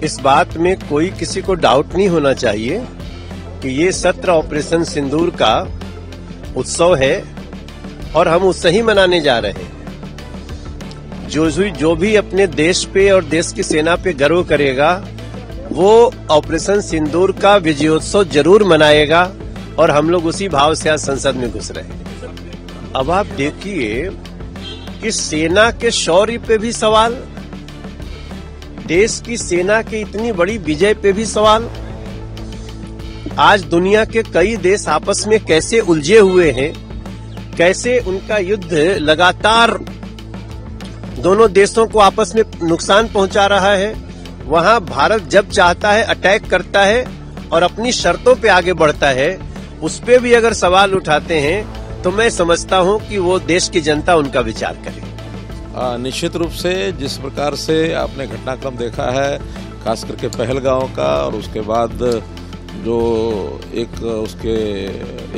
इस बात में कोई किसी को डाउट नहीं होना चाहिए कि ये सत्र ऑपरेशन सिंदूर का उत्सव है और हम उससे ही मनाने जा रहे हैं। जो भी अपने देश पे और देश की सेना पे गर्व करेगा वो ऑपरेशन सिंदूर का विजयोत्सव जरूर मनाएगा और हम लोग उसी भाव से आज संसद में घुस रहे हैं। अब आप देखिए कि सेना के शौर्य पे भी सवाल, देश की सेना की इतनी बड़ी विजय पे भी सवाल। आज दुनिया के कई देश आपस में कैसे उलझे हुए हैं, कैसे उनका युद्ध लगातार दोनों देशों को आपस में नुकसान पहुंचा रहा है। वहां भारत जब चाहता है अटैक करता है और अपनी शर्तों पे आगे बढ़ता है। उस पे भी अगर सवाल उठाते हैं तो मैं समझता हूं कि वो देश की जनता उनका विचार करे। निश्चित रूप से जिस प्रकार से आपने घटनाक्रम देखा है, खास करके पहलगांव का, और उसके बाद जो एक उसके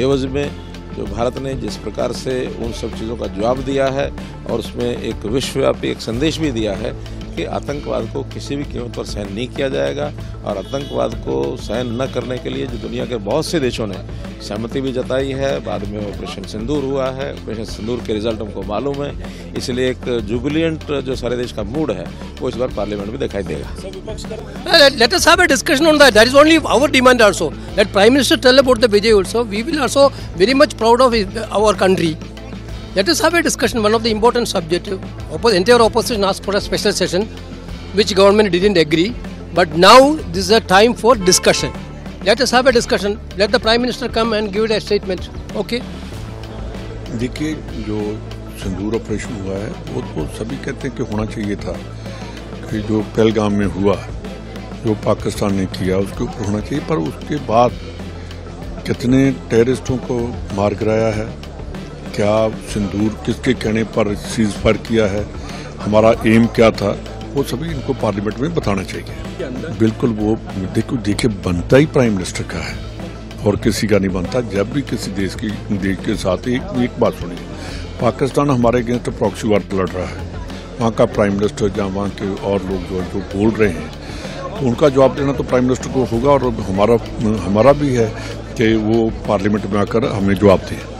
एवज में जो भारत ने जिस प्रकार से उन सब चीज़ों का जवाब दिया है और उसमें एक विश्वव्यापी एक संदेश भी दिया है कि आतंकवाद को किसी भी कीमत पर सहन नहीं किया जाएगा। और आतंकवाद को सहन न करने के लिए जो दुनिया के बहुत से देशों ने सहमति भी जताई है। बाद में ऑपरेशन सिंदूर हुआ है, ऑपरेशन सिंदूर के रिजल्ट हमको मालूम है, इसलिए एक जुबिलियंट जो सारे देश का मूड है वो इस बार पार्लियामेंट में दिखाई देगा। Let us have a discussion on that. That is only our demand also. Let Prime Minister tell about the Vijay also. We will also very much proud of our country. Let us have a discussion. One of the important subject. Entire opposition asked for a special session, which government didn't agree. But now this is a time for discussion. Let us have a discussion. Let the Prime Minister come and give a statement. Okay. देखिए, जो सिंदूर operation हुआ है वो तो सभी कहते हैं कि होना चाहिए था, कि जो पहलगाम में हुआ, जो पाकिस्तान ने किया उसके ऊपर होना चाहिए। पर उसके बाद कितने टेररिस्टों को मार गिराया है, क्या सिंदूर किसके कहने पर सीज फायर किया है, हमारा एम क्या था, वो सभी इनको पार्लियामेंट में बताना चाहिए। बिल्कुल वो देखिए बनता ही प्राइम मिनिस्टर का है और किसी का नहीं बनता। जब भी किसी देश के साथ एक बात सुनिए, पाकिस्तान हमारे अगेंस्ट प्रॉक्सी वार लड़ रहा है, वहाँ का प्राइम मिनिस्टर या वहाँ के और लोग जो बोल रहे हैं तो उनका जवाब देना तो प्राइम मिनिस्टर को होगा। और हमारा भी है कि वो पार्लियामेंट में आकर हमें जवाब दें।